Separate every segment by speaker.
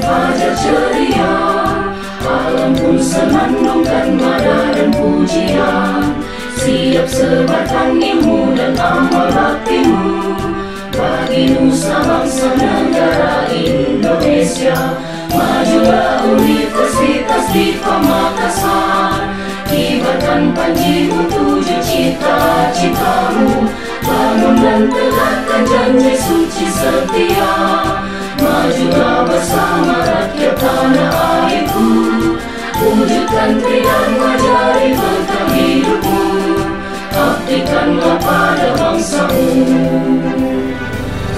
Speaker 1: fajar ceria, alam pun senandungkan mada dan pujian. Siap sebarkan ilmu dan amal baktimu bagi nusa bangsa negara Indonesia. Majulah Universitas Dipa Makassar, kibarkan panjimu tuju cita-citamu, bangun dan tegakkan janji suci setia. Majulah bersama rakyat tanah airku, wujudkan tridharma ngajari bekal hidupmu, abdikanlah pada bangsamu.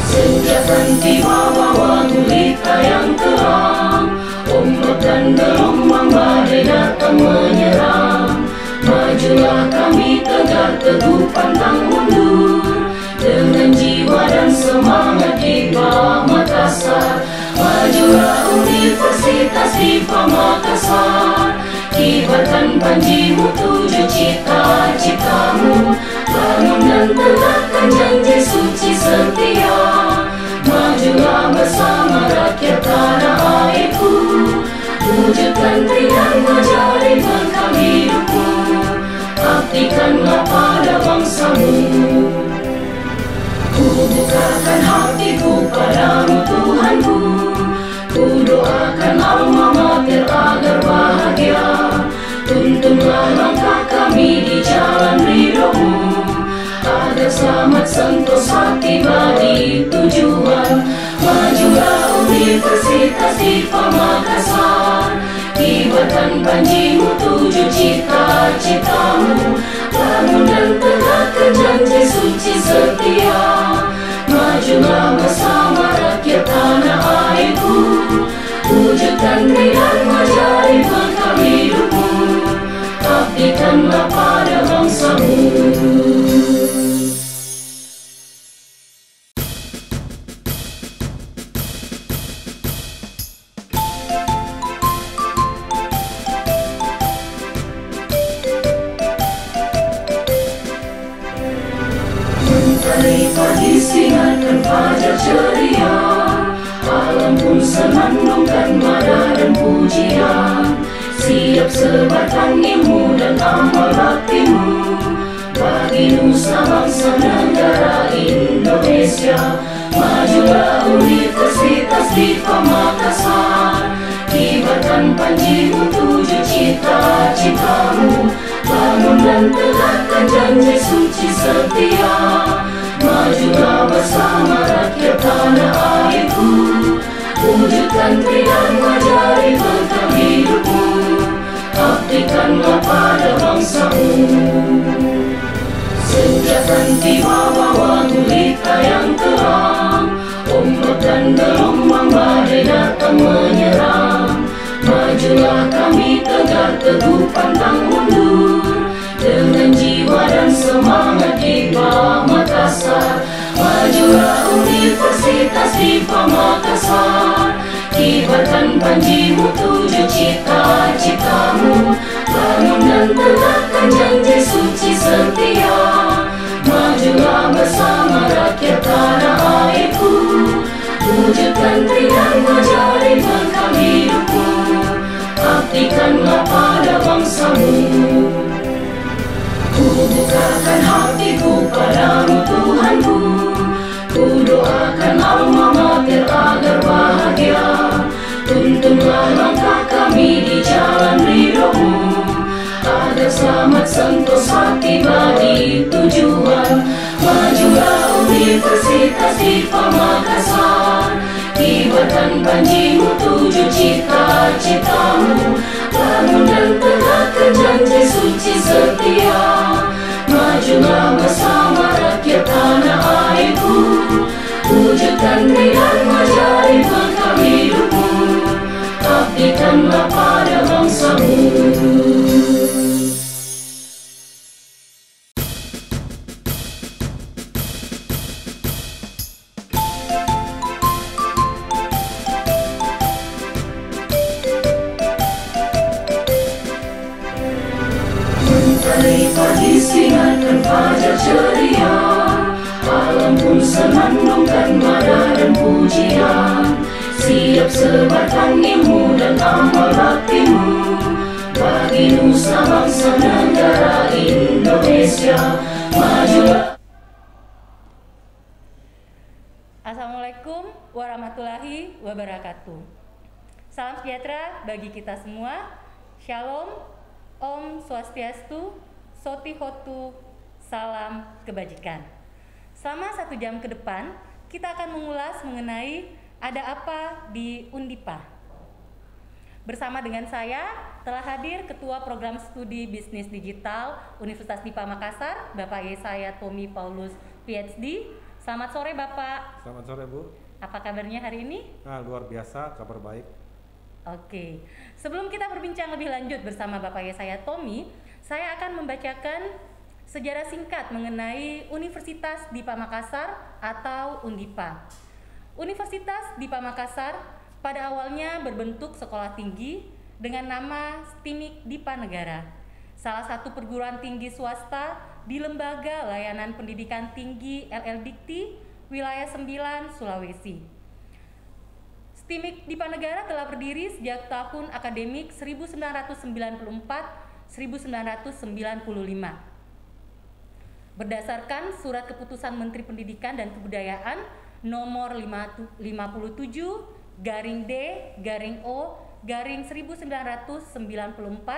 Speaker 1: Senja tiba bawa gulita yang terang, ombak dan gelombang badai datang menyerang. Majulah kami tegar teguh pantang mundur, dengan jiwa dan semangat Dipa Makassar. Majulah Universitas Dipa Makassar, kibarkan panjimu tuju cita-citamu, bangun dan tegakkan janji suci setia. Majulah bersama rakyat tanah airku, wujudkan tridharma ngajari bekal hidupmu, abdikanlah pada bangsamu. Ku bukakan hatiku padamu Tuhanku, ku doakan alma mater agar bahagia. Tuntunlah langkah kami di jalan ridhomu, agar selamat sentosa tiba di tujuan. Majulah Universitas Dipa Makassar, kibarkan panjimu tuju cita-citamu, bangun dan tegakkan janji suci setia. Majulah bersama rakyat tanah airku, wujudkan tridharma ngajari bekal hidupmu, abdikanlah pada bangsamu. Mentari pagi singarkan fajar ceria, alam pun senandungkan mada dan pujian. Siap sebarkan ilmu dan amal baktimu bagi nusa bangsa negara Indonesia. Majulah Universitas Dipa Makassar, kibarkan panjimu tuju cita-citamu, bangun dan tegakkan janji suci setia. Majulah bersama rakyat tanah airku, wujudkan tridharma ngajari bekal hidupmu, abdikanlah pada bangsamu. Senja tiba bawa gulita yang terang, ombak dan gelombang badai datang menyerang. Majulah kami tegar teguh pantang mundur, dengan jiwa dan semangat Dipa Makassar. Majulah Universitas Dipa Makassar, kibarkan panjimu tuju cita-citamu, bangun dan tegakkan janji suci setia. Majulah bersama rakyat tanah airku, wujudkan tridharma ngajari bekal hidupmu, abdikanlah pada bangsamu. Ku bukakan hatiku padamu Tuhanku, ku doakan alma mater agar bahagia. Tuntunlah langkah kami di jalan ridhomu, agar selamat sentosa tiba di tujuan. Majulah Universitas Dipa Makassar, kibarkan panjimu tuju cita-citamu, bangun dan tegakkan janji suci setia. Majulah bersama rakyat tanah airku, wujudkan tridharma ngajari bekal hidupmu, abdikanlah pada bangsamu. Mentari pagi singarkan fajar ceria, alam pun senandungkan mada dan pujian. siap sebarkan ilmu dan amal baktimu bagi nusa bangsa negara Indonesia maju.
Speaker 2: Assalamualaikum warahmatullahi wabarakatuh. Salam sejahtera bagi kita semua. Shalom, Om Swastiastu, Sotihotu, salam kebajikan. Selama 1 jam ke depan, kita akan mengulas mengenai ada apa di Undipa. Bersama dengan saya telah hadir Ketua Program Studi Bisnis Digital Universitas Dipa Makassar, Bapak Yesaya Tommy Paulus, PhD. Selamat sore Bapak.
Speaker 3: Selamat sore Bu.
Speaker 2: Apa kabarnya hari ini?
Speaker 3: Luar biasa, kabar baik.
Speaker 2: Oke, sebelum kita berbincang lebih lanjut bersama Bapak Yesaya Tommy, saya akan membacakan sejarah singkat mengenai Universitas Dipa Makassar atau Undipa. Universitas Dipa Makassar pada awalnya berbentuk sekolah tinggi dengan nama STIMIK Dipa Negara, salah satu perguruan tinggi swasta di Lembaga Layanan Pendidikan Tinggi LL Dikti, Wilayah 9, Sulawesi. STIMIK Dipa Negara telah berdiri sejak tahun akademik 1994-1995. Berdasarkan Surat Keputusan Menteri Pendidikan dan Kebudayaan nomor 57-D-O-1994,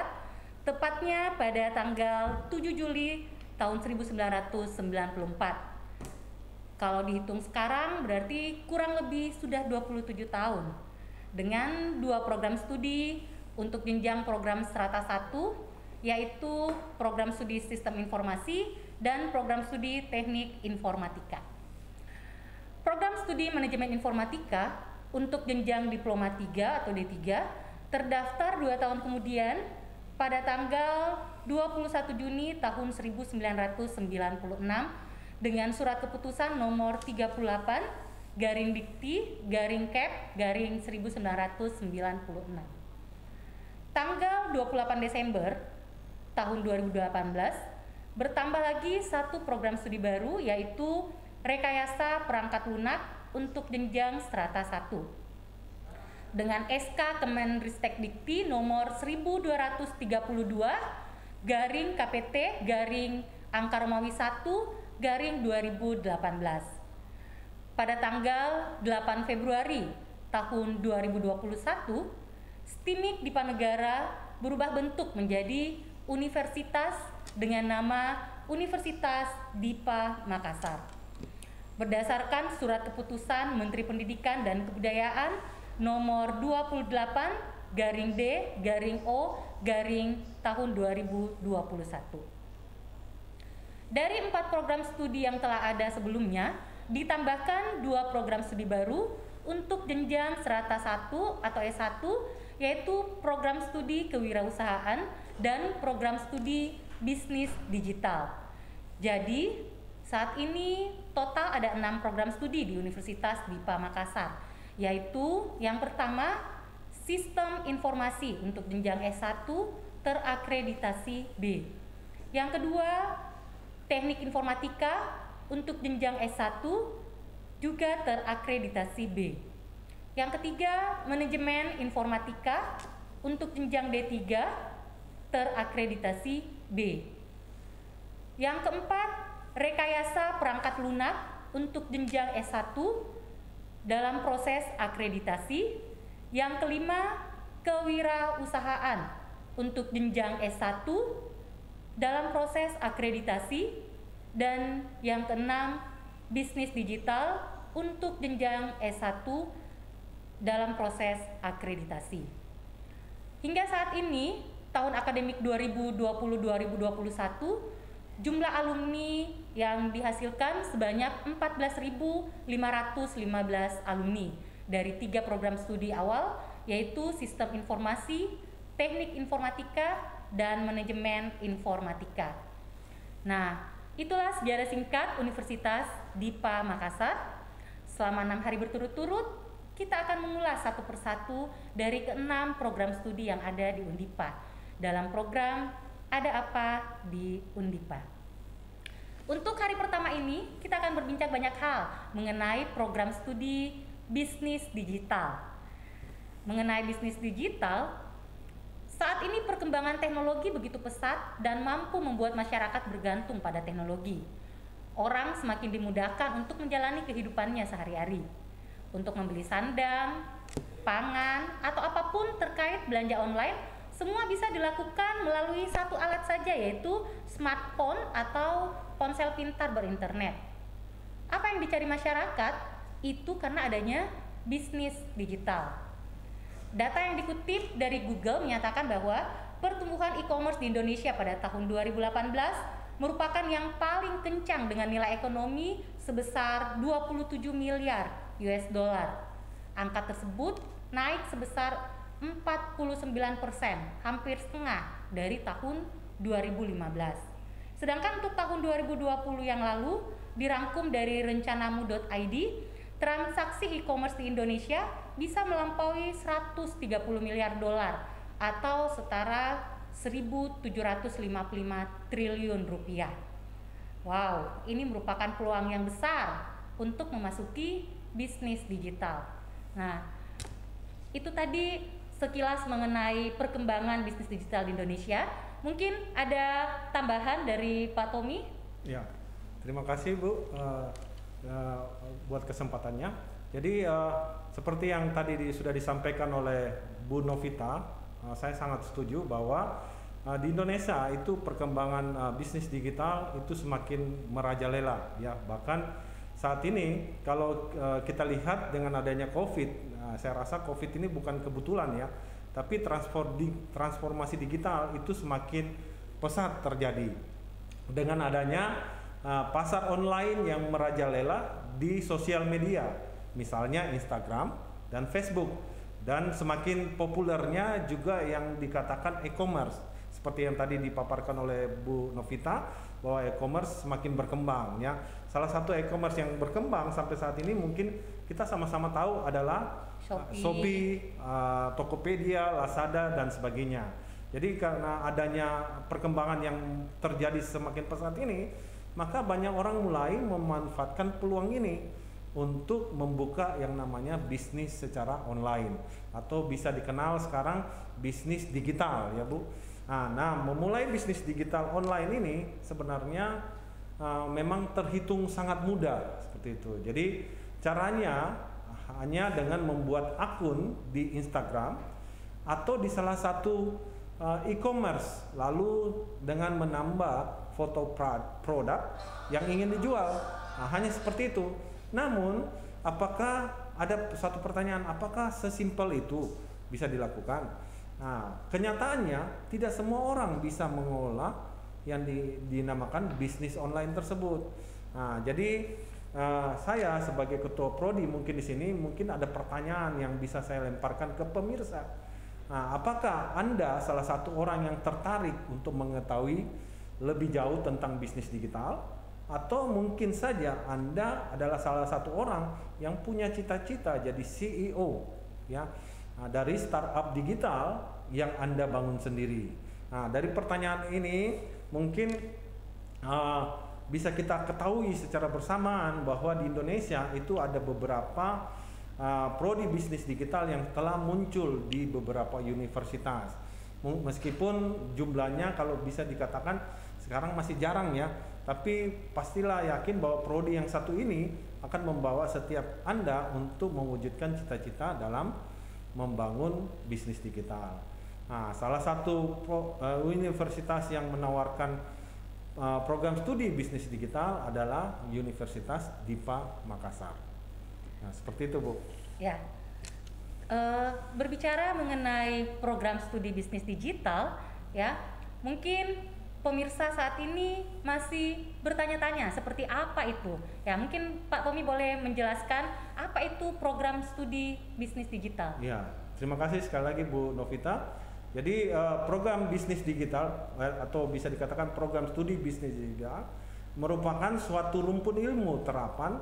Speaker 2: tepatnya pada tanggal 7 Juli tahun 1994. Kalau dihitung sekarang berarti kurang lebih sudah 27 tahun. Dengan 2 program studi untuk jenjang program strata 1, yaitu program studi Sistem Informasi dan program studi Teknik Informatika. Program studi Manajemen Informatika untuk jenjang Diploma 3 atau D3 terdaftar 2 tahun kemudian pada tanggal 21 Juni tahun 1996 dengan Surat Keputusan nomor 38-Dikti-Cap-1996. Tanggal 28 Desember tahun 2018 bertambah lagi 1 program studi baru, yaitu Rekayasa Perangkat Lunak untuk jenjang strata 1 dengan SK Kemenristek Dikti nomor 1232-KPT-Angka-1-2018 pada tanggal 8 Februari tahun 2021. STIMIK Dipa Negara berubah bentuk menjadi universitas dengan nama Universitas Dipa Makassar. Berdasarkan Surat Keputusan Menteri Pendidikan dan Kebudayaan nomor 28-D-O-tahun 2021. Dari 4 program studi yang telah ada sebelumnya, ditambahkan 2 program studi baru untuk jenjang strata 1 atau S1, yaitu program studi kewirausahaan dan program studi bisnis digital. Jadi, saat ini total ada 6 program studi di Universitas Dipa Makassar, yaitu yang pertama Sistem Informasi untuk jenjang S1 terakreditasi B. Yang kedua, Teknik Informatika untuk jenjang S1 juga terakreditasi B. Yang ketiga, Manajemen Informatika untuk jenjang D3 terakreditasi B. Yang keempat, Rekayasa Perangkat Lunak untuk jenjang S1 dalam proses akreditasi. Yang kelima, Kewirausahaan untuk jenjang S1 dalam proses akreditasi. Dan yang keenam, Bisnis Digital untuk jenjang S1 dalam proses akreditasi. Hingga saat ini, tahun akademik 2020-2021, jumlah alumni yang dihasilkan sebanyak 14.515 alumni dari 3 program studi awal, yaitu Sistem Informasi, Teknik Informatika, dan Manajemen Informatika. Nah, itulah sejarah singkat Universitas Dipa Makassar. Selama 6 hari berturut-turut, kita akan mengulas satu persatu dari ke-6 program studi yang ada di Undipa dalam program Ada Apa di Undipa. Untuk hari pertama ini, kita akan berbincang banyak hal mengenai program studi bisnis digital. mengenai bisnis digital, saat ini perkembangan teknologi begitu pesat dan mampu membuat masyarakat bergantung pada teknologi. Orang semakin dimudahkan untuk menjalani kehidupannya sehari-hari. Untuk membeli sandang, pangan, atau apapun terkait belanja online, semua bisa dilakukan melalui satu alat saja, yaitu smartphone atau ponsel pintar berinternet. Apa yang dicari masyarakat? Itu karena adanya bisnis digital. Data yang dikutip dari Google menyatakan bahwa pertumbuhan e-commerce di Indonesia pada tahun 2018 merupakan yang paling kencang dengan nilai ekonomi sebesar 27 miliar US dollar. Angka tersebut naik sebesar 49%, hampir setengah dari tahun 2015. Sedangkan untuk tahun 2020 yang lalu, dirangkum dari rencanamu.id, transaksi e-commerce di Indonesia bisa melampaui 130 miliar dolar atau setara 1.755 triliun rupiah. Wow, ini merupakan peluang yang besar untuk memasuki bisnis digital. Nah, itu tadi sekilas mengenai perkembangan bisnis digital di Indonesia. Mungkin ada tambahan dari Pak Tommy?
Speaker 3: Ya, terima kasih Bu buat kesempatannya. Jadi seperti yang tadi sudah disampaikan oleh Bu Novita, saya sangat setuju bahwa di Indonesia itu perkembangan bisnis digital itu semakin merajalela ya. Bahkan saat ini kalau kita lihat dengan adanya COVID, saya rasa COVID ini bukan kebetulan ya, tapi transformasi digital itu semakin pesat terjadi dengan adanya pasar online yang merajalela di sosial media, misalnya Instagram dan Facebook, dan semakin populernya juga yang dikatakan e-commerce, seperti yang tadi dipaparkan oleh Bu Novita bahwa e-commerce semakin berkembang ya. Salah satu e-commerce yang berkembang sampai saat ini mungkin kita sama-sama tahu adalah Shopee, Tokopedia, Lazada dan sebagainya. Jadi karena adanya perkembangan yang terjadi semakin pesat ini, maka banyak orang mulai memanfaatkan peluang ini untuk membuka yang namanya bisnis secara online atau bisa dikenal sekarang bisnis digital ya Bu. Nah, memulai bisnis digital online ini sebenarnya memang terhitung sangat mudah seperti itu. Jadi caranya hanya dengan membuat akun di Instagram atau di salah satu e-commerce, lalu dengan menambah foto produk yang ingin dijual. Nah, hanya seperti itu. Namun, apakah ada satu pertanyaan, apakah sesimpel itu bisa dilakukan? Nah, kenyataannya tidak semua orang bisa mengelola yang dinamakan bisnis online tersebut. Nah, jadi saya sebagai ketua prodi mungkin di sini mungkin ada pertanyaan yang bisa saya lemparkan ke pemirsa. Nah, apakah Anda salah satu orang yang tertarik untuk mengetahui lebih jauh tentang bisnis digital? Atau mungkin saja Anda adalah salah satu orang yang punya cita-cita jadi CEO ya, dari startup digital yang Anda bangun sendiri. Nah, dari pertanyaan ini mungkin bisa kita ketahui secara bersamaan bahwa di Indonesia itu ada beberapa prodi bisnis digital yang telah muncul di beberapa universitas. Meskipun jumlahnya kalau bisa dikatakan sekarang masih jarang ya, tapi pastilah yakin bahwa prodi yang satu ini akan membawa setiap Anda untuk mewujudkan cita-cita dalam membangun bisnis digital. Nah, salah satu universitas yang menawarkan program studi bisnis digital adalah Universitas DIPA Makassar. Nah, seperti itu Bu.
Speaker 2: Ya, berbicara mengenai program studi bisnis digital, ya, mungkin pemirsa saat ini masih bertanya-tanya seperti apa itu. Ya, mungkin Pak Tommy boleh menjelaskan apa itu program studi bisnis digital.
Speaker 3: Ya, terima kasih sekali lagi Bu Novita. Jadi program bisnis digital atau bisa dikatakan program studi bisnis digital merupakan suatu rumpun ilmu terapan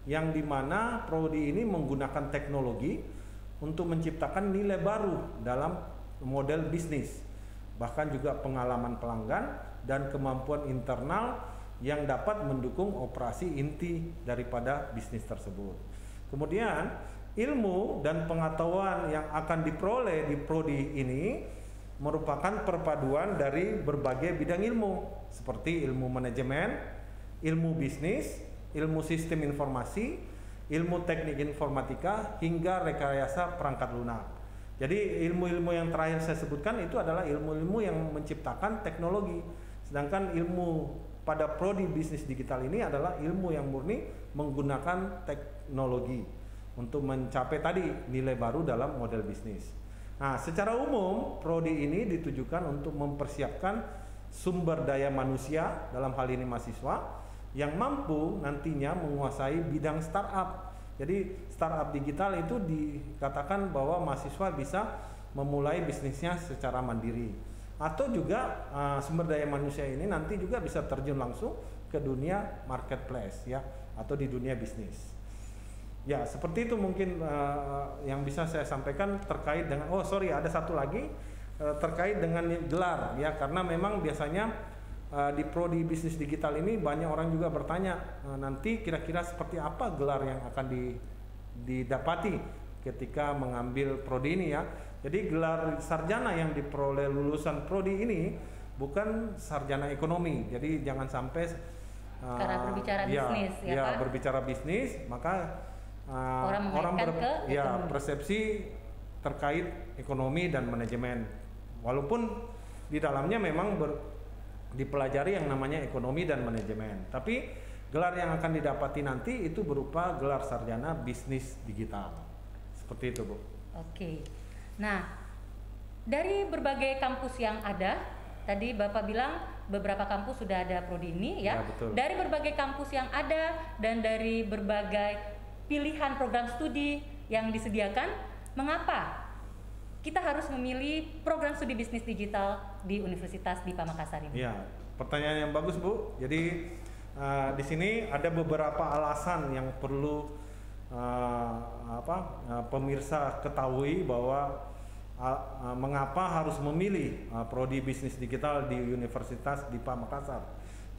Speaker 3: yang dimana prodi ini menggunakan teknologi untuk menciptakan nilai baru dalam model bisnis, bahkan juga pengalaman pelanggan dan kemampuan internal yang dapat mendukung operasi inti daripada bisnis tersebut. Kemudian ilmu dan pengetahuan yang akan diperoleh di prodi ini merupakan perpaduan dari berbagai bidang ilmu seperti ilmu manajemen, ilmu bisnis, ilmu sistem informasi, ilmu teknik informatika, hingga rekayasa perangkat lunak. Jadi ilmu-ilmu yang terakhir saya sebutkan itu adalah ilmu-ilmu yang menciptakan teknologi. Sedangkan ilmu pada prodi bisnis digital ini adalah ilmu yang murni menggunakan teknologi untuk mencapai tadi nilai baru dalam model bisnis. Nah, secara umum prodi ini ditujukan untuk mempersiapkan sumber daya manusia, dalam hal ini mahasiswa, yang mampu nantinya menguasai bidang startup. Jadi startup digital itu dikatakan bahwa mahasiswa bisa memulai bisnisnya secara mandiri. Atau juga sumber daya manusia ini nanti juga bisa terjun langsung ke dunia marketplace ya, atau di dunia bisnis. Ya, seperti itu mungkin yang bisa saya sampaikan terkait dengan ada satu lagi terkait dengan gelar ya, karena memang biasanya di prodi bisnis digital ini banyak orang juga bertanya nanti kira-kira seperti apa gelar yang akan didapati ketika mengambil prodi ini ya. Jadi gelar sarjana yang diperoleh lulusan prodi ini bukan sarjana ekonomi. Jadi jangan sampai
Speaker 2: karena berbicara bisnis ya Pak?
Speaker 3: Berbicara bisnis maka orang persepsi terkait ekonomi dan manajemen, walaupun di dalamnya memang dipelajari yang namanya ekonomi dan manajemen, tapi gelar yang akan didapati nanti itu berupa gelar sarjana bisnis digital, seperti itu Bu.
Speaker 2: Oke, nah dari berbagai kampus yang ada, tadi Bapak bilang beberapa kampus sudah ada prodi ini ya,
Speaker 3: betul.
Speaker 2: Dari berbagai kampus yang ada dan dari berbagai pilihan program studi yang disediakan, mengapa kita harus memilih program studi bisnis digital di Universitas Dipa Makassar ini?
Speaker 3: Ya, pertanyaan yang bagus Bu. Jadi di sini ada beberapa alasan yang perlu pemirsa ketahui bahwa mengapa harus memilih prodi bisnis digital di Universitas Dipa Makassar.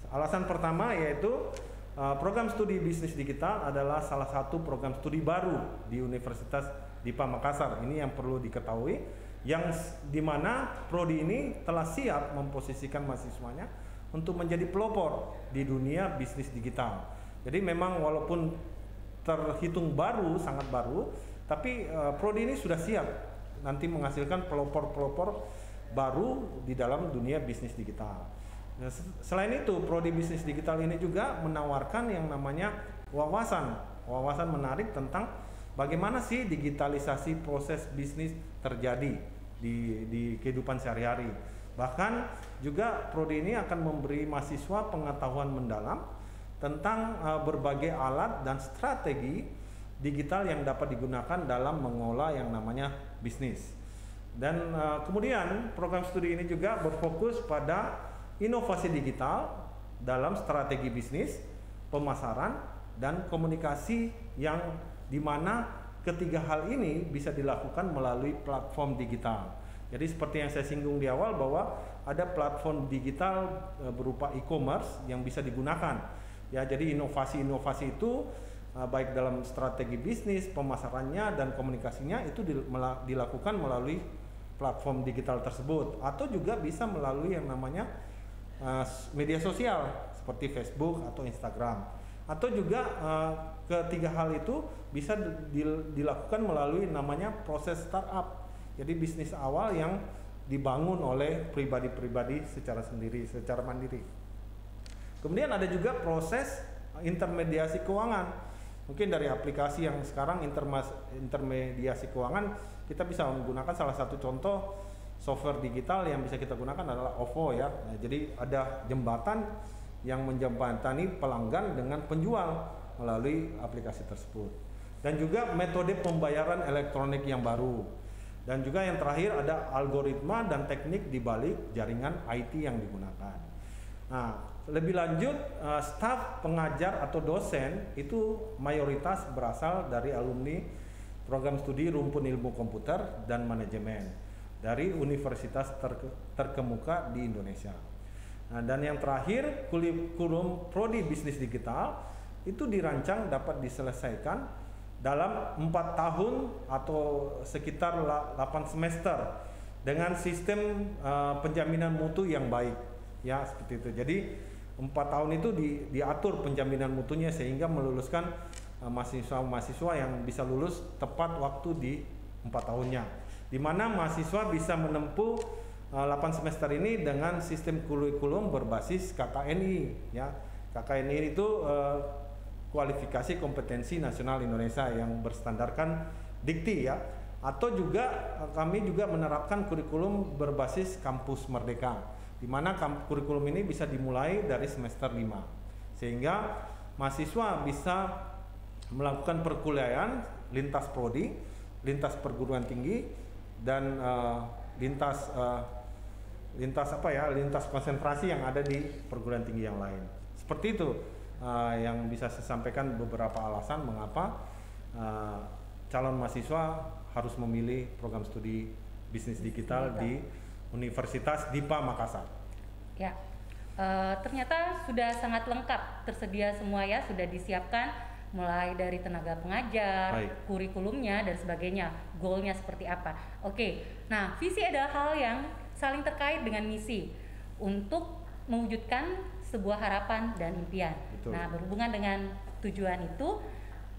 Speaker 3: Alasan pertama yaitu program studi bisnis digital adalah salah satu program studi baru di Universitas Dipa Makassar. Ini yang perlu diketahui, yang dimana prodi ini telah siap memposisikan mahasiswanya untuk menjadi pelopor di dunia bisnis digital. Jadi memang walaupun terhitung baru, sangat baru, tapi prodi ini sudah siap nanti menghasilkan pelopor-pelopor baru di dalam dunia bisnis digital. Nah, selain itu, prodi bisnis digital ini juga menawarkan yang namanya wawasan menarik tentang bagaimana sih digitalisasi proses bisnis terjadi di kehidupan sehari-hari. Bahkan juga prodi ini akan memberi mahasiswa pengetahuan mendalam tentang berbagai alat dan strategi digital yang dapat digunakan dalam mengolah yang namanya bisnis. Dan kemudian program studi ini juga berfokus pada inovasi digital dalam strategi bisnis, pemasaran, dan komunikasi yang dimana ketiga hal ini bisa dilakukan melalui platform digital. Jadi seperti yang saya singgung di awal bahwa ada platform digital berupa e-commerce yang bisa digunakan. Ya, jadi inovasi-inovasi itu baik dalam strategi bisnis, pemasarannya, dan komunikasinya itu dilakukan melalui platform digital tersebut, atau juga bisa melalui yang namanya media sosial seperti Facebook atau Instagram, atau juga ketiga hal itu bisa dilakukan melalui namanya proses startup. Jadi bisnis awal yang dibangun oleh pribadi-pribadi secara sendiri, secara mandiri. Kemudian ada juga proses intermediasi keuangan. Mungkin dari aplikasi yang sekarang intermediasi keuangan, kita bisa menggunakan salah satu contoh software digital yang bisa kita gunakan adalah OVO ya. Nah, jadi ada jembatan yang menjembatani pelanggan dengan penjual melalui aplikasi tersebut. Dan juga metode pembayaran elektronik yang baru. Dan juga yang terakhir ada algoritma dan teknik di balik jaringan IT yang digunakan. Nah, lebih lanjut, staf pengajar atau dosen itu mayoritas berasal dari alumni program studi rumpun ilmu komputer dan manajemen dari universitas terkemuka di Indonesia. Nah, dan yang terakhir, kurikulum prodi bisnis digital itu dirancang dapat diselesaikan dalam 4 tahun atau sekitar 8 semester dengan sistem penjaminan mutu yang baik, ya seperti itu. Jadi 4 tahun itu diatur penjaminan mutunya sehingga meluluskan mahasiswa-mahasiswa yang bisa lulus tepat waktu di 4 tahunnya, di mana mahasiswa bisa menempuh 8 semester ini dengan sistem kurikulum berbasis KKNI, ya. KKNI itu kualifikasi kompetensi nasional Indonesia yang berstandarkan Dikti, ya. Atau juga kami juga menerapkan kurikulum berbasis kampus merdeka, di mana kurikulum ini bisa dimulai dari semester 5, sehingga mahasiswa bisa melakukan perkuliahan lintas prodi, lintas perguruan tinggi, dan lintas konsentrasi yang ada di perguruan tinggi yang lain. Seperti itu yang bisa saya sampaikan, beberapa alasan mengapa calon mahasiswa harus memilih program studi bisnis digital di Universitas DIPA Makassar.
Speaker 2: Ya, ternyata sudah sangat lengkap, tersedia semua ya, sudah disiapkan mulai dari tenaga pengajar, kurikulumnya dan sebagainya, goalnya seperti apa. Oke, nah visi adalah hal yang saling terkait dengan misi untuk mewujudkan sebuah harapan dan impian. Betul. Nah, berhubungan dengan tujuan itu,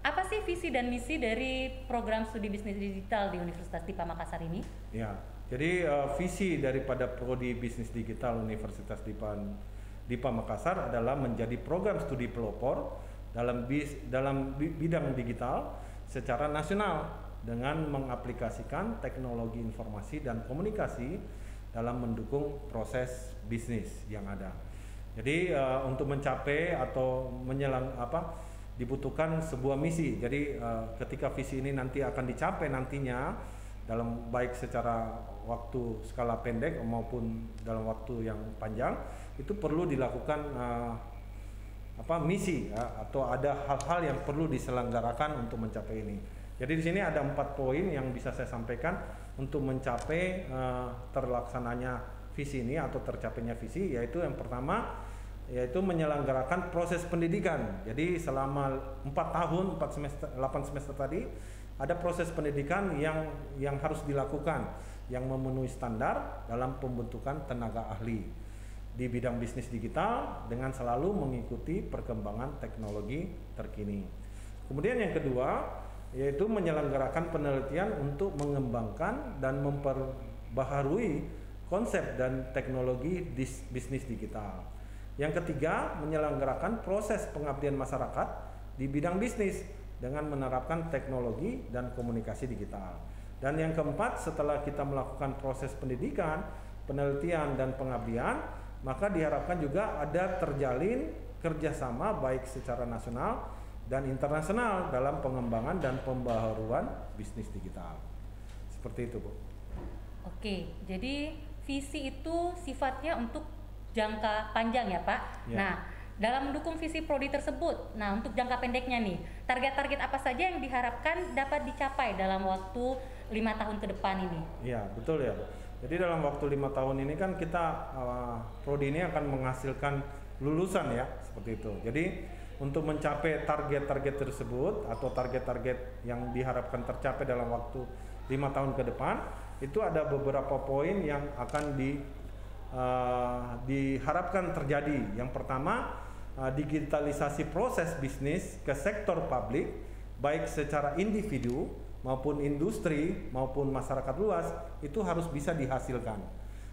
Speaker 2: apa sih visi dan misi dari program studi bisnis digital di Universitas DIPA Makassar ini?
Speaker 3: Ya, jadi visi daripada prodi bisnis digital Universitas DIPA Makassar adalah menjadi program studi pelopor dalam bidang digital secara nasional dengan mengaplikasikan teknologi informasi dan komunikasi dalam mendukung proses bisnis yang ada. Jadi untuk mencapai atau dibutuhkan sebuah misi. Jadi ketika visi ini nanti akan dicapai nantinya dalam baik secara waktu skala pendek maupun dalam waktu yang panjang, itu perlu dilakukan misi, ya, atau ada hal-hal yang perlu diselenggarakan untuk mencapai ini. Jadi di sini ada 4 poin yang bisa saya sampaikan untuk mencapai terlaksananya visi ini atau tercapainya visi, yaitu yang pertama yaitu menyelenggarakan proses pendidikan. Jadi selama 4 tahun 8 semester tadi ada proses pendidikan yang harus dilakukan yang memenuhi standar dalam pembentukan tenaga ahli di bidang bisnis digital dengan selalu mengikuti perkembangan teknologi terkini. Kemudian yang kedua yaitu menyelenggarakan penelitian untuk mengembangkan dan memperbaharui konsep dan teknologi bisnis digital. Yang ketiga, menyelenggarakan proses pengabdian masyarakat di bidang bisnis dengan menerapkan teknologi dan komunikasi digital. Dan yang keempat, setelah kita melakukan proses pendidikan, penelitian dan pengabdian, maka diharapkan juga ada terjalin kerjasama baik secara nasional dan internasional dalam pengembangan dan pembaharuan bisnis digital. Seperti itu, Bu.
Speaker 2: Oke, jadi visi itu sifatnya untuk jangka panjang ya, Pak? Ya. Nah, dalam mendukung visi prodi tersebut, nah untuk jangka pendeknya nih, target-target apa saja yang diharapkan dapat dicapai dalam waktu 5 tahun ke depan ini? Iya,
Speaker 3: betul ya. Jadi dalam waktu 5 tahun ini kan kita, prodi ini akan menghasilkan lulusan ya, seperti itu. Jadi untuk mencapai target-target tersebut atau target-target yang diharapkan tercapai dalam waktu 5 tahun ke depan, itu ada beberapa poin yang akan diharapkan terjadi. Yang pertama, digitalisasi proses bisnis ke sektor publik, baik secara individu maupun industri maupun masyarakat luas, itu harus bisa dihasilkan.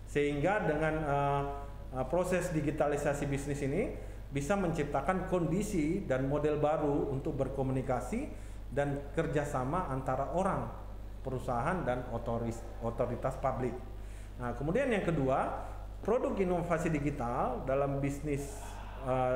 Speaker 3: Sehingga dengan proses digitalisasi bisnis ini bisa menciptakan kondisi dan model baru untuk berkomunikasi dan kerjasama antara orang, perusahaan dan otoritas publik. Nah, kemudian yang kedua, produk inovasi digital dalam bisnis,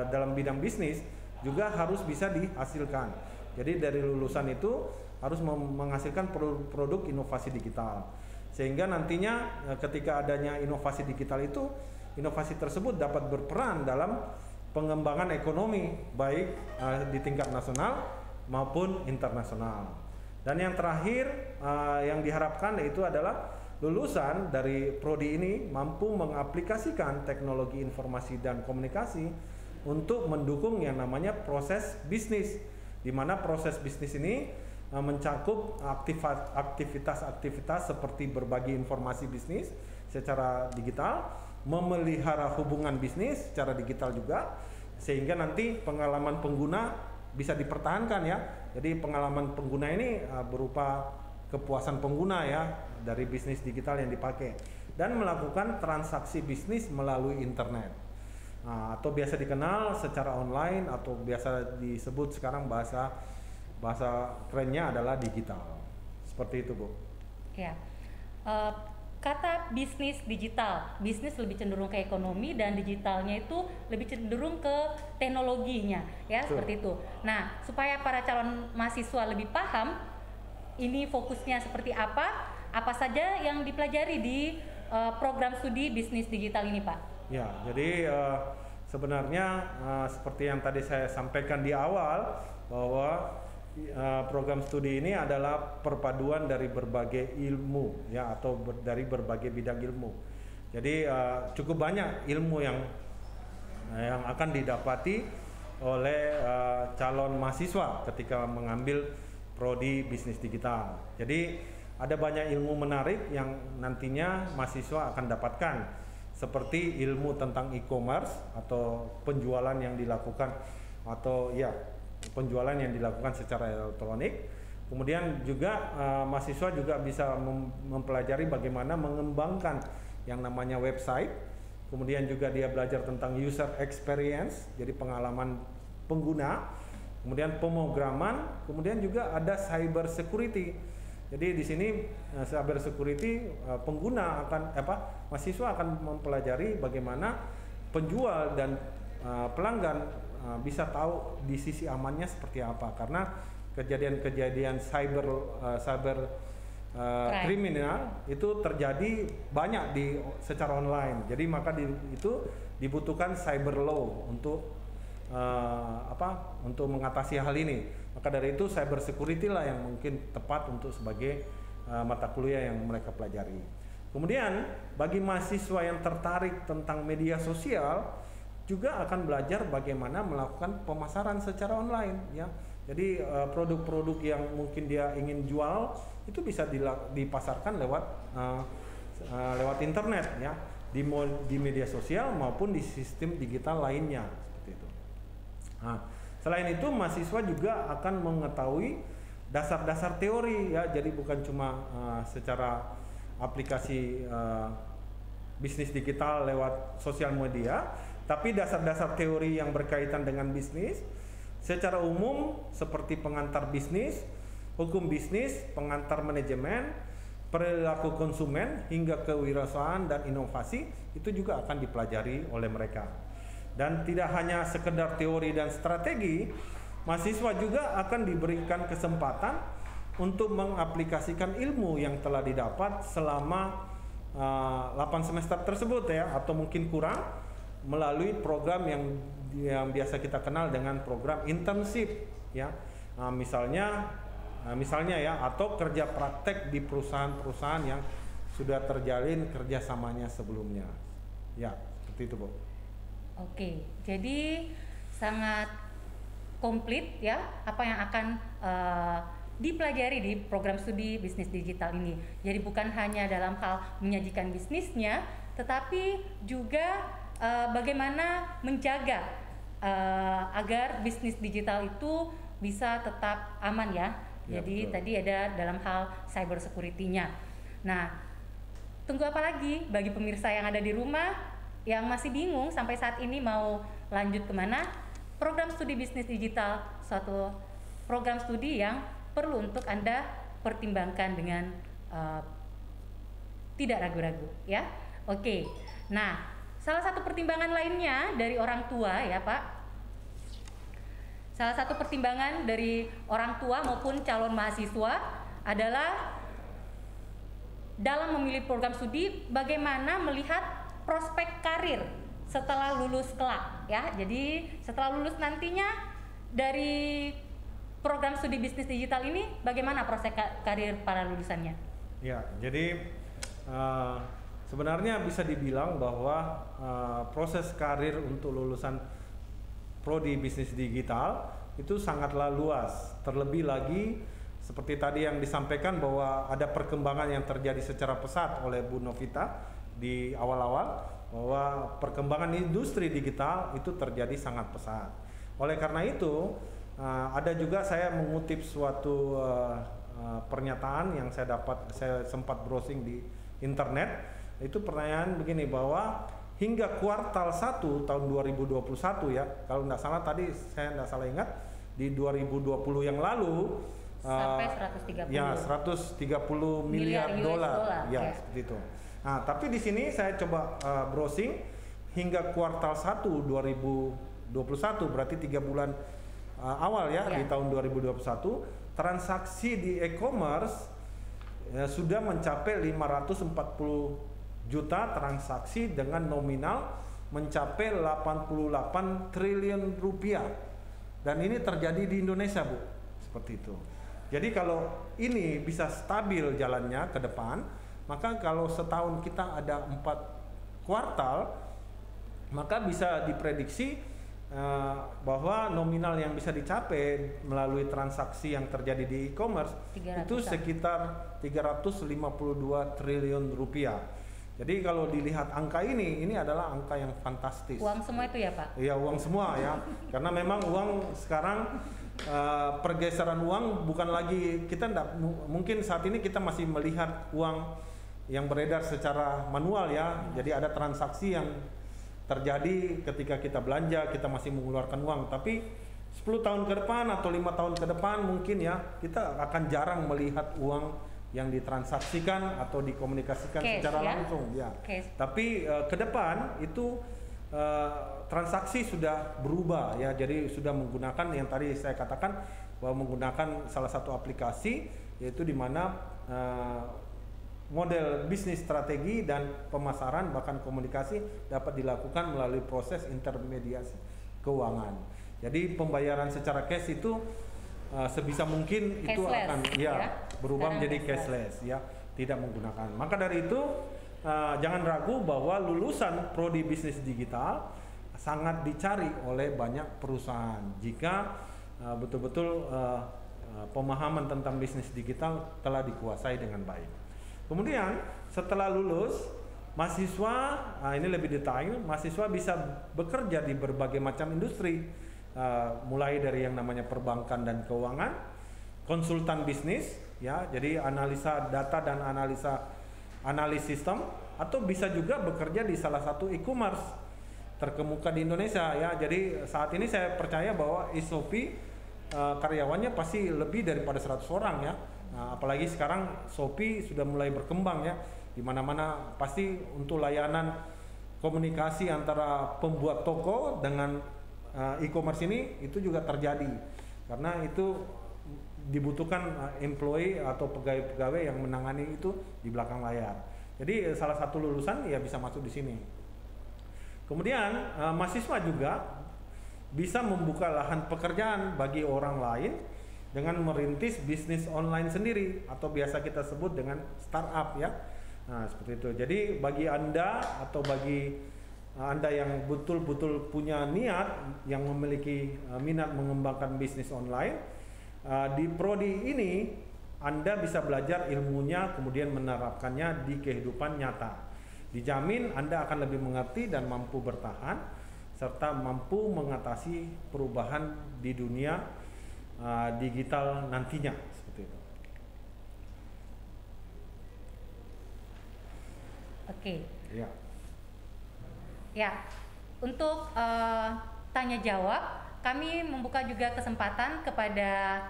Speaker 3: dalam bidang bisnis juga harus bisa dihasilkan. Jadi dari lulusan itu harus menghasilkan produk inovasi digital, sehingga nantinya ketika adanya inovasi digital itu, inovasi tersebut dapat berperan dalam pengembangan ekonomi baik di tingkat nasional maupun internasional. Dan yang terakhir yang diharapkan yaitu adalah lulusan dari prodi ini mampu mengaplikasikan teknologi informasi dan komunikasi untuk mendukung yang namanya proses bisnis, di mana proses bisnis ini mencakup aktivitas-aktivitas seperti berbagi informasi bisnis secara digital, memelihara hubungan bisnis secara digital juga, sehingga nanti pengalaman pengguna bisa dipertahankan ya. Jadi pengalaman pengguna ini berupa kepuasan pengguna ya dari bisnis digital yang dipakai, dan melakukan transaksi bisnis melalui internet, atau biasa dikenal secara online, atau biasa disebut sekarang bahasa kerennya adalah digital. Seperti itu, Bu.
Speaker 2: Ya. Kata bisnis digital, bisnis lebih cenderung ke ekonomi dan digitalnya itu lebih cenderung ke teknologinya, ya. Betul. Seperti itu. Nah, supaya para calon mahasiswa lebih paham ini fokusnya seperti apa saja yang dipelajari di program studi bisnis digital ini, Pak?
Speaker 3: Ya, jadi sebenarnya seperti yang tadi saya sampaikan di awal, bahwa program studi ini adalah perpaduan dari berbagai ilmu ya, atau dari berbagai bidang ilmu. Jadi cukup banyak ilmu yang akan didapati oleh calon mahasiswa ketika mengambil prodi bisnis digital. Jadi ada banyak ilmu menarik yang nantinya mahasiswa akan dapatkan, seperti ilmu tentang e-commerce atau penjualan yang dilakukan, atau ya penjualan yang dilakukan secara elektronik. Kemudian juga mahasiswa juga bisa mempelajari bagaimana mengembangkan yang namanya website. Kemudian juga dia belajar tentang user experience, jadi pengalaman pengguna. Kemudian pemrograman, kemudian juga ada cyber security. Jadi di sini cyber security pengguna mahasiswa akan mempelajari bagaimana penjual dan pelanggan bisa tahu di sisi amannya seperti apa, karena kejadian-kejadian cyber kriminal itu terjadi banyak secara online. Jadi maka itu dibutuhkan cyber law untuk untuk mengatasi hal ini. Maka dari itu cyber security lah yang mungkin tepat untuk sebagai mata kuliah yang mereka pelajari. Kemudian bagi mahasiswa yang tertarik tentang media sosial juga akan belajar bagaimana melakukan pemasaran secara online ya. Jadi produk-produk yang mungkin dia ingin jual itu bisa dipasarkan lewat internet ya, di media sosial maupun di sistem digital lainnya, seperti itu. Nah, selain itu mahasiswa juga akan mengetahui dasar-dasar teori ya. Jadi bukan cuma secara aplikasi bisnis digital lewat sosial media, tapi dasar-dasar teori yang berkaitan dengan bisnis secara umum, seperti pengantar bisnis, hukum bisnis, pengantar manajemen, perilaku konsumen, hingga kewirausahaan dan inovasi, itu juga akan dipelajari oleh mereka. Dan tidak hanya sekedar teori dan strategi, mahasiswa juga akan diberikan kesempatan untuk mengaplikasikan ilmu yang telah didapat selama 8 semester tersebut ya, atau mungkin kurang, melalui program yang biasa kita kenal dengan program internship ya. Misalnya ya, atau kerja praktek di perusahaan-perusahaan yang sudah terjalin kerjasamanya sebelumnya ya, seperti itu, Bu.
Speaker 2: Oke, jadi sangat komplit ya apa yang akan dipelajari di program studi bisnis digital ini. Jadi bukan hanya dalam hal menyajikan bisnisnya, tetapi juga bagaimana menjaga agar bisnis digital itu bisa tetap aman ya. Jadi betul. Tadi ada dalam hal cyber security-nya. Nah, tunggu apa lagi bagi pemirsa yang ada di rumah yang masih bingung sampai saat ini mau lanjut kemana? Program studi bisnis digital suatu program studi yang perlu untuk Anda pertimbangkan dengan tidak ragu-ragu ya. Oke. Nah, salah satu pertimbangan lainnya dari orang tua ya Pak. Salah satu pertimbangan dari orang tua maupun calon mahasiswa adalah dalam memilih program studi bagaimana melihat prospek karir setelah lulus kelak ya. Jadi setelah lulus nantinya dari program studi bisnis digital ini bagaimana prospek karir para lulusannya? Ya,
Speaker 3: jadi sebenarnya bisa dibilang bahwa proses karir untuk lulusan prodi bisnis digital itu sangatlah luas. Terlebih lagi seperti tadi yang disampaikan bahwa ada perkembangan yang terjadi secara pesat oleh Bu Novita di awal-awal, bahwa perkembangan industri digital itu terjadi sangat pesat. Oleh karena itu, ada juga saya mengutip suatu pernyataan yang saya sempat browsing di internet. Itu pertanyaan begini, bahwa hingga kuartal 1 tahun 2021 ya, kalau nggak salah tadi saya nggak salah ingat, di 2020 yang lalu
Speaker 2: sampai 130.
Speaker 3: Ya, 130 miliar dolar. Ya, seperti itu. Nah, tapi di sini saya coba browsing hingga kuartal 1 2021, berarti 3 bulan awal ya, di tahun 2021, transaksi di e-commerce sudah mencapai 540 juta transaksi dengan nominal mencapai 88 triliun rupiah. Dan ini terjadi di Indonesia, Bu. Seperti itu. Jadi kalau ini bisa stabil jalannya ke depan, maka kalau setahun kita ada 4 kuartal, maka bisa diprediksi bahwa nominal yang bisa dicapai melalui transaksi yang terjadi di e-commerce itu sekitar 352 triliun rupiah. Jadi kalau dilihat angka ini adalah angka yang fantastis.
Speaker 2: Uang semua itu ya, Pak?
Speaker 3: Iya, uang semua ya. Karena memang uang sekarang pergeseran uang bukan lagi, kita mungkin saat ini kita masih melihat uang yang beredar secara manual ya. Jadi ada transaksi yang terjadi ketika kita belanja, kita masih mengeluarkan uang. Tapi 10 tahun ke depan atau 5 tahun ke depan mungkin ya, kita akan jarang melihat uang yang ditransaksikan atau dikomunikasikan secara langsung ya. Tapi ke depan itu transaksi sudah berubah ya, jadi sudah menggunakan yang tadi saya katakan, bahwa menggunakan salah satu aplikasi, yaitu di mana model bisnis strategi dan pemasaran bahkan komunikasi dapat dilakukan melalui proses intermediasi keuangan. Jadi pembayaran secara cash itu sebisa mungkin cashless, itu akan berubah menjadi cashless ya, tidak menggunakan. Maka dari itu jangan ragu bahwa lulusan prodi bisnis digital sangat dicari oleh banyak perusahaan jika betul-betul pemahaman tentang bisnis digital telah dikuasai dengan baik. Kemudian setelah lulus, mahasiswa, ini lebih detail, mahasiswa bisa bekerja di berbagai macam industri, mulai dari yang namanya perbankan dan keuangan, konsultan bisnis, ya, jadi analisa data dan analis sistem, atau bisa juga bekerja di salah satu e-commerce terkemuka di Indonesia, ya. Jadi saat ini saya percaya bahwa Shopee karyawannya pasti lebih daripada 100 orang ya. Apalagi sekarang Shopee sudah mulai berkembang ya, di mana-mana pasti untuk layanan komunikasi antara pembuat toko dengan e-commerce ini itu juga terjadi, karena itu dibutuhkan employee atau pegawai-pegawai yang menangani itu di belakang layar. Jadi salah satu lulusan ya bisa masuk di sini. Kemudian mahasiswa juga bisa membuka lahan pekerjaan bagi orang lain dengan merintis bisnis online sendiri, atau biasa kita sebut dengan startup ya. Nah, seperti itu. Jadi bagi Anda atau bagi Anda yang betul-betul punya niat, yang memiliki minat mengembangkan bisnis online, di prodi ini Anda bisa belajar ilmunya kemudian menerapkannya di kehidupan nyata. Dijamin Anda akan lebih mengerti dan mampu bertahan serta mampu mengatasi perubahan di dunia digital nantinya, seperti itu.
Speaker 2: Oke.
Speaker 3: Ya.
Speaker 2: Ya, untuk tanya jawab, kami membuka juga kesempatan kepada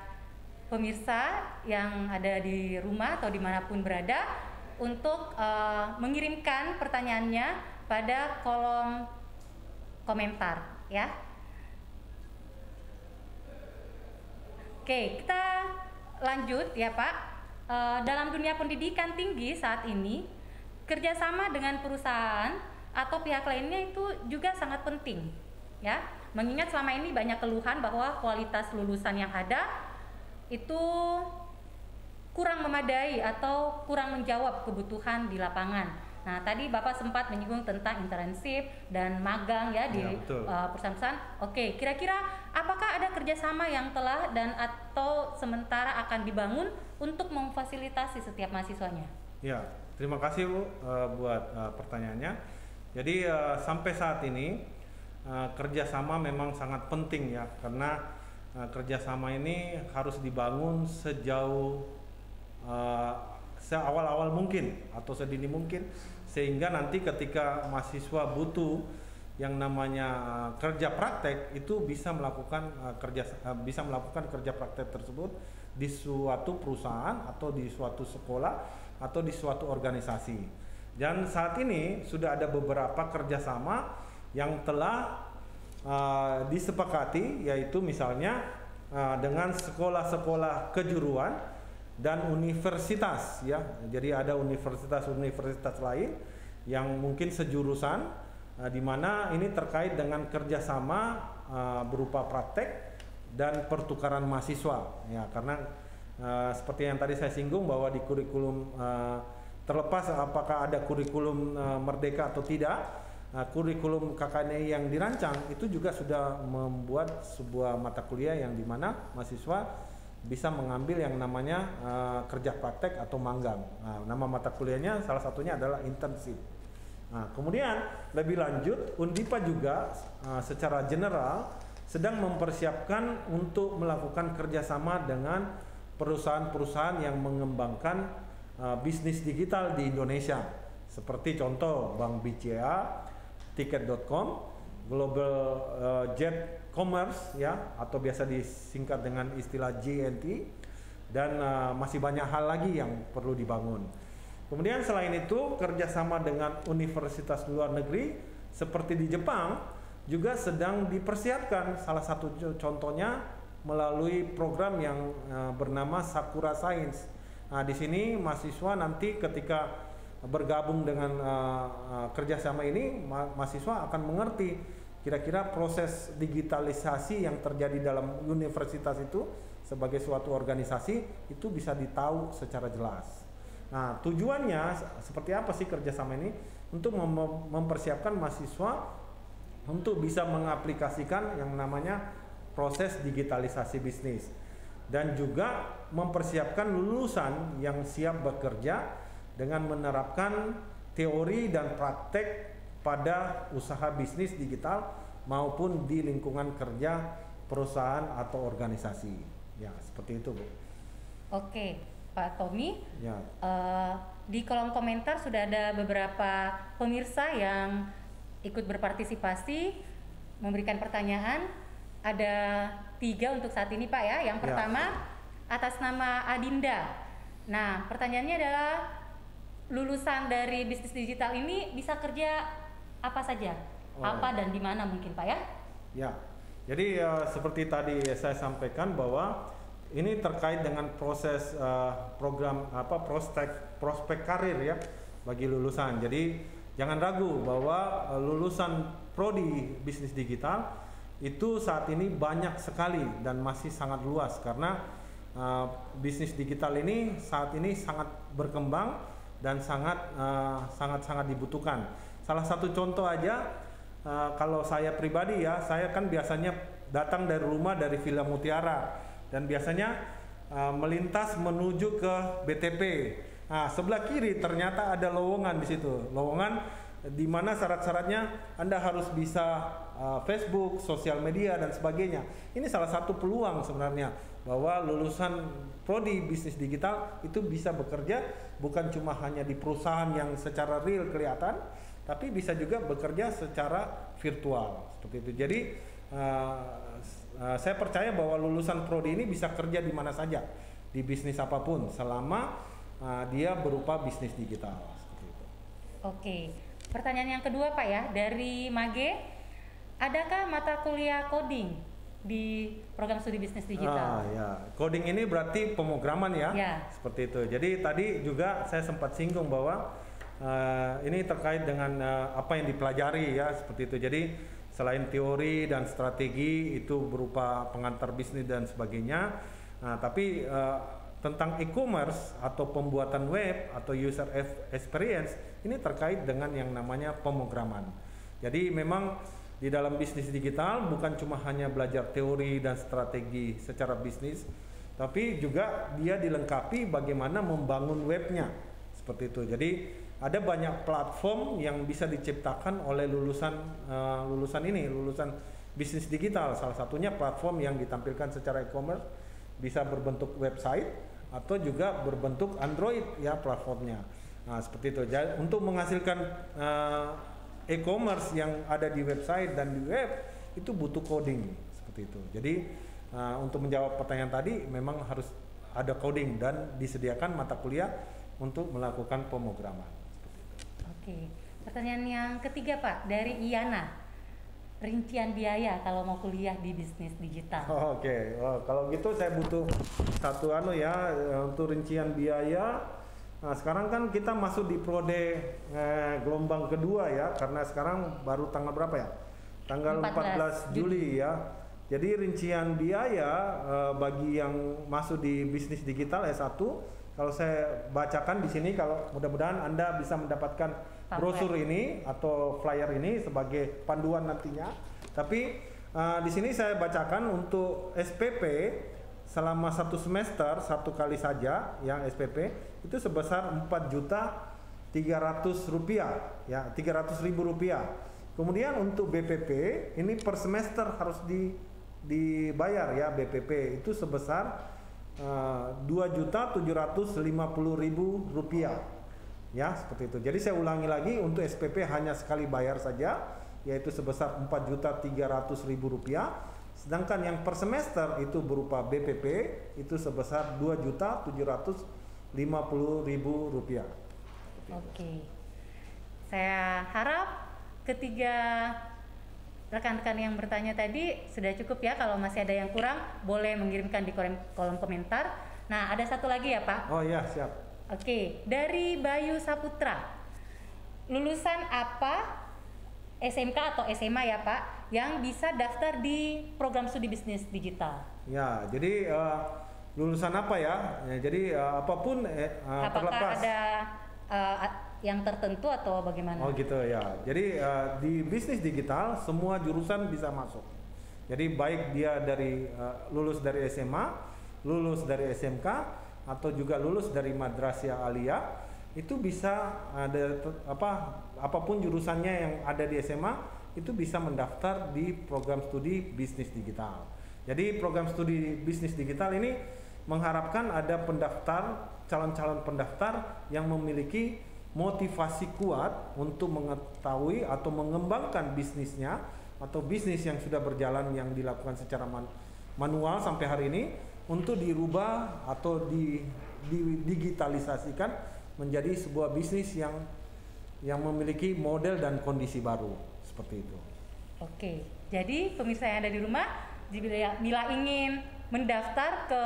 Speaker 2: pemirsa yang ada di rumah atau dimanapun berada untuk mengirimkan pertanyaannya pada kolom komentar, ya. Oke, kita lanjut ya Pak. Dalam dunia pendidikan tinggi saat ini, kerjasama dengan perusahaan atau pihak lainnya itu juga sangat penting, ya. Mengingat selama ini banyak keluhan bahwa kualitas lulusan yang ada itu kurang memadai atau kurang menjawab kebutuhan di lapangan, Nah, tadi Bapak sempat menyinggung tentang internship dan magang ya di perusahaan-perusahaan. Oke, kira-kira apakah ada kerjasama yang telah dan atau sementara akan dibangun untuk memfasilitasi setiap mahasiswanya?
Speaker 3: Ya, terima kasih Bu buat pertanyaannya. Jadi sampai saat ini kerjasama memang sangat penting ya, karena kerjasama ini harus dibangun sejauh seawal-awal mungkin atau sedini mungkin, sehingga nanti ketika mahasiswa butuh yang namanya kerja praktek itu bisa melakukan kerja praktek tersebut di suatu perusahaan atau di suatu sekolah atau di suatu organisasi. Dan saat ini sudah ada beberapa kerjasama yang telah disepakati, yaitu misalnya dengan sekolah-sekolah kejuruan dan universitas ya. Jadi ada universitas-universitas lain yang mungkin sejurusan di mana ini terkait dengan kerjasama berupa praktek dan pertukaran mahasiswa ya, karena seperti yang tadi saya singgung bahwa di kurikulum terlepas apakah ada kurikulum merdeka atau tidak, kurikulum KKNI yang dirancang itu juga sudah membuat sebuah mata kuliah yang dimana mahasiswa bisa mengambil yang namanya kerja praktek atau magang. Nah, nama mata kuliahnya salah satunya adalah internship. Nah, kemudian lebih lanjut, Undippa juga secara general sedang mempersiapkan untuk melakukan kerjasama dengan perusahaan-perusahaan yang mengembangkan bisnis digital di Indonesia. Seperti contoh Bank BCA, Tiket.com, Global Jet Commerce ya, atau biasa disingkat dengan istilah JNT, dan masih banyak hal lagi yang perlu dibangun. Kemudian selain itu kerjasama dengan universitas luar negeri seperti di Jepang juga sedang dipersiapkan. Salah satu contohnya melalui program yang bernama Sakura Science. Nah, di sini mahasiswa nanti ketika bergabung dengan kerjasama ini, mahasiswa akan mengerti kira-kira proses digitalisasi yang terjadi dalam universitas itu sebagai suatu organisasi itu bisa ditahu secara jelas. Nah, tujuannya seperti apa sih kerjasama ini? Untuk mempersiapkan mahasiswa untuk bisa mengaplikasikan yang namanya proses digitalisasi bisnis, dan juga mempersiapkan lulusan yang siap bekerja dengan menerapkan teori dan praktek pada usaha bisnis digital maupun di lingkungan kerja perusahaan atau organisasi. Ya, seperti itu, Bu.
Speaker 2: Oke, Pak Tommy.
Speaker 3: Ya.
Speaker 2: Di kolom komentar sudah ada beberapa pemirsa yang ikut berpartisipasi memberikan pertanyaan. Ada 3 untuk saat ini, Pak ya. Yang pertama atas nama Adinda. Nah, pertanyaannya adalah lulusan dari bisnis digital ini bisa kerja apa saja? Apa dan di mana mungkin, Pak ya?
Speaker 3: Ya. Jadi seperti tadi saya sampaikan bahwa ini terkait dengan proses program prospek karir ya bagi lulusan. Jadi jangan ragu bahwa lulusan prodi bisnis digital itu saat ini banyak sekali dan masih sangat luas, karena bisnis digital ini saat ini sangat berkembang dan sangat dibutuhkan. Salah satu contoh aja, kalau saya pribadi ya, saya kan biasanya datang dari rumah dari Villa Mutiara dan biasanya melintas menuju ke BTP. Nah, sebelah kiri ternyata ada lowongan di situ. Lowongan di mana syarat-syaratnya Anda harus bisa Facebook, sosial media dan sebagainya. Ini salah satu peluang sebenarnya bahwa lulusan prodi bisnis digital itu bisa bekerja bukan cuma hanya di perusahaan yang secara real kelihatan, tapi bisa juga bekerja secara virtual seperti itu. Jadi saya percaya bahwa lulusan prodi ini bisa kerja di mana saja di bisnis apapun selama dia berupa bisnis digital seperti itu.
Speaker 2: Oke. Pertanyaan yang kedua, Pak ya, dari Mage, adakah mata kuliah coding di program studi bisnis digital?
Speaker 3: Ya, coding ini berarti pemrograman ya, seperti itu. Jadi tadi juga saya sempat singgung bahwa ini terkait dengan apa yang dipelajari ya, seperti itu. Jadi selain teori dan strategi itu berupa pengantar bisnis dan sebagainya, tapi tentang e-commerce atau pembuatan web atau user experience ini terkait dengan yang namanya pemrograman. Jadi memang di dalam bisnis digital bukan cuma hanya belajar teori dan strategi secara bisnis, tapi juga dia dilengkapi bagaimana membangun webnya seperti itu. Jadi ada banyak platform yang bisa diciptakan oleh lulusan bisnis digital. Salah satunya platform yang ditampilkan secara e-commerce bisa berbentuk website atau juga berbentuk Android ya platformnya. Nah seperti itu. Jadi, untuk menghasilkan e-commerce yang ada di website dan di web itu butuh coding seperti itu. Jadi untuk menjawab pertanyaan tadi memang harus ada coding dan disediakan mata kuliah untuk melakukan pemrograman.
Speaker 2: Oke, pertanyaan yang ketiga Pak dari Iyana. Rincian biaya kalau mau kuliah di bisnis digital.
Speaker 3: Oke. Kalau gitu saya butuh satu untuk rincian biaya. Nah, sekarang kan kita masuk di prode gelombang kedua ya, karena sekarang baru tanggal berapa ya? Tanggal 14 Juli ya. Jadi rincian biaya bagi yang masuk di bisnis digital S1, kalau saya bacakan di sini, kalau mudah-mudahan Anda bisa mendapatkan brosur ini atau flyer ini sebagai panduan nantinya. Tapi di sini saya bacakan untuk SPP selama 1 semester 1 kali saja yang SPP itu sebesar Rp4.300.000 ya, Rp300.000. Kemudian untuk BPP ini per semester harus dibayar ya, BPP itu sebesar Rp2.750.000 ya, seperti itu. Jadi saya ulangi lagi, untuk SPP hanya sekali bayar saja, yaitu sebesar Rp4.300.000. Sedangkan yang per semester itu berupa BPP itu sebesar Rp2.750.000.
Speaker 2: Oke. Saya harap ketiga rekan-rekan yang bertanya tadi sudah cukup ya. Kalau masih ada yang kurang boleh mengirimkan di kolom komentar. Nah, ada satu lagi ya Pak.
Speaker 3: Oh ya, siap.
Speaker 2: Oke, dari Bayu Saputra. Lulusan apa SMK atau SMA ya Pak yang bisa daftar di program studi bisnis digital?
Speaker 3: Ya, jadi lulusan apa ya? Jadi apapun
Speaker 2: apakah
Speaker 3: terlepas.
Speaker 2: ada yang tertentu atau bagaimana?
Speaker 3: Oh gitu ya. Jadi di bisnis digital semua jurusan bisa masuk. Jadi baik dia dari lulus dari SMA, lulus dari SMK atau juga lulus dari madrasah aliyah, itu bisa ada apapun jurusannya yang ada di SMA itu bisa mendaftar di program studi bisnis digital. Jadi program studi bisnis digital ini mengharapkan ada calon-calon pendaftar yang memiliki motivasi kuat untuk mengetahui atau mengembangkan bisnisnya atau bisnis yang sudah berjalan yang dilakukan secara manual sampai hari ini untuk dirubah atau digitalisasikan menjadi sebuah bisnis yang memiliki model dan kondisi baru seperti itu.
Speaker 2: Oke, jadi pemirsa yang ada di rumah, bila ingin mendaftar ke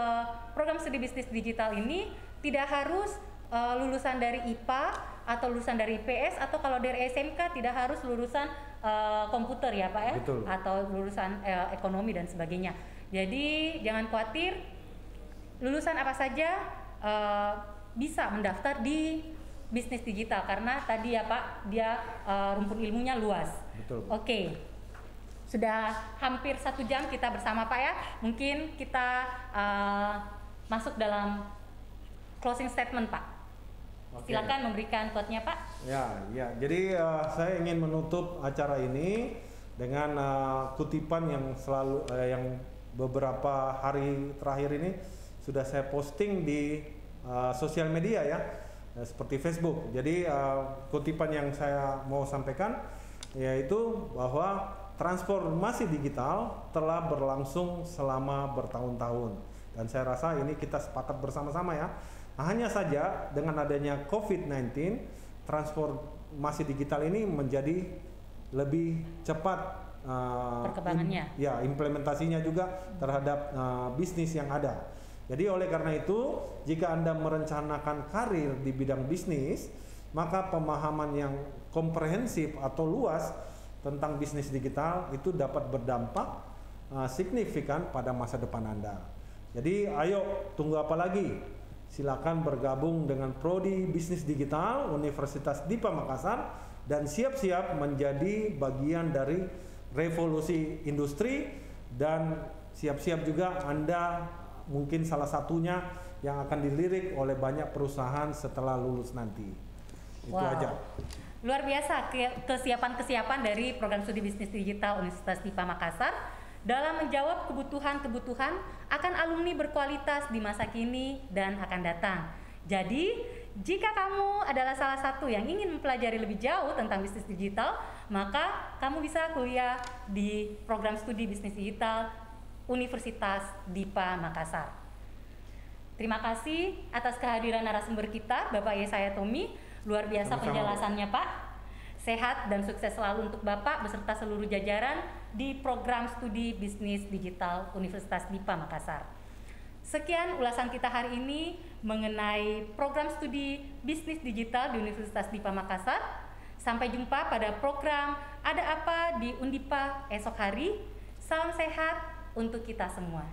Speaker 2: program studi bisnis digital ini tidak harus lulusan dari IPA atau lulusan dari IPS, atau kalau dari SMK tidak harus lulusan komputer ya Pak ya.
Speaker 3: Betul.
Speaker 2: Atau lulusan ekonomi dan sebagainya. Jadi jangan khawatir, lulusan apa saja bisa mendaftar di bisnis digital karena tadi ya Pak dia rumpun ilmunya luas.
Speaker 3: Betul.
Speaker 2: Oke. Sudah hampir 1 jam kita bersama Pak ya. Mungkin kita masuk dalam closing statement Pak.
Speaker 3: Oke.
Speaker 2: Silakan memberikan quote-nya Pak.
Speaker 3: Ya. Jadi saya ingin menutup acara ini dengan kutipan yang yang beberapa hari terakhir ini sudah saya posting di sosial media ya, seperti Facebook. Jadi kutipan yang saya mau sampaikan yaitu bahwa transformasi digital telah berlangsung selama bertahun-tahun, dan saya rasa ini kita sepakat bersama-sama ya. Hanya saja dengan adanya COVID-19, transformasi digital ini menjadi lebih cepat
Speaker 2: perkembangannya.
Speaker 3: Implementasinya juga terhadap bisnis yang ada. Jadi oleh karena itu, jika Anda merencanakan karir di bidang bisnis, maka pemahaman yang komprehensif atau luas tentang bisnis digital itu dapat berdampak signifikan pada masa depan Anda. Jadi ayo, tunggu apa lagi? silakan bergabung dengan Prodi Bisnis Digital Universitas Dipa Makassar dan siap-siap menjadi bagian dari revolusi industri, dan siap-siap juga Anda mungkin salah satunya yang akan dilirik oleh banyak perusahaan setelah lulus nanti. Itu aja.
Speaker 2: Luar biasa kesiapan-kesiapan dari program studi bisnis digital Universitas Dipa Makassar dalam menjawab kebutuhan-kebutuhan akan alumni berkualitas di masa kini dan akan datang. Jadi, jika kamu adalah salah satu yang ingin mempelajari lebih jauh tentang bisnis digital, maka kamu bisa kuliah di program studi bisnis digital Universitas Dipa Makassar. Terima kasih atas kehadiran narasumber kita, Bapak Yesaya Tommy. Luar biasa penjelasannya, Pak. Sehat dan sukses selalu untuk Bapak beserta seluruh jajaran di program studi bisnis digital Universitas Dipa Makassar. Sekian ulasan kita hari ini mengenai program studi bisnis digital di Universitas Dipa Makassar. Sampai jumpa pada program Ada Apa di Undipa esok hari. Salam sehat untuk kita semua.